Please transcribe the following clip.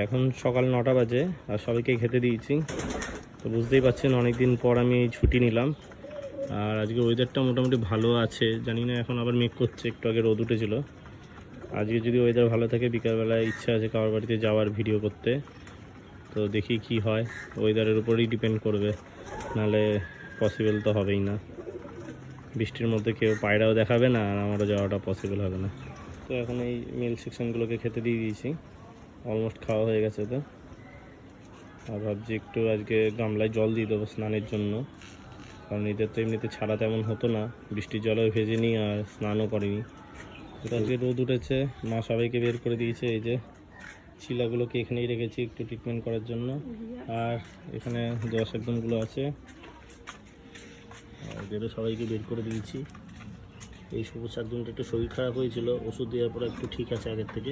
এখন সকাল 9টা বাজে আর সবাইকে খেতে দিয়েছি। তো বুঝতেই পারছেন অনেক দিন পর আমি ছুটি নিলাম। আর আজকে ওয়েদারটা মোটামুটি ভালো আছে, জানি না এখন আবার মেঘ করছে, একটু আগে রোদ উঠেছিল। আজকে যদি ওয়েদার ভালো থাকে বিকালবেলায় ইচ্ছা আছে কারোর বাড়িতে যাওয়ার, ভিডিও করতে। তো দেখি কি হয়, ওয়েদারের উপরেই ডিপেন্ড করবে, নাহলে পসিবল তো হবেই না। বৃষ্টির মধ্যে কেউ পায়রাও দেখাবে না আর আমারও যাওয়াটা পসিবল হবে না। তো এখন এই মিল্ক সেকশনগুলোকে খেতে দিয়ে দিয়েছি, অলমোস্ট খাওয়া হয়ে গেছে। তো আর ভাবছি একটু আজকে গামলায় জল দিয়ে দেবো স্নানের জন্য, কারণ এদের তো এমনিতে ছাড়া তেমন হতো না, বৃষ্টির জলেও ভেজেনি আর স্নানও করিনি। তো আজকে রোদ উঠেছে, মা সবাইকে বের করে দিয়েছে। এই যে শিলাগুলোকে এখানেই রেখেছি একটু ট্রিটমেন্ট করার জন্য, আর এখানে দোয়া শাকগুলো আছে, আর এদেরও সবাইকে বের করে দিয়েছি। এই সবুজ শাকগুলোটা একটু শরীর খারাপ হয়েছিল, ওষুধ দেওয়ার পর একটু ঠিক আছে আগের থেকে।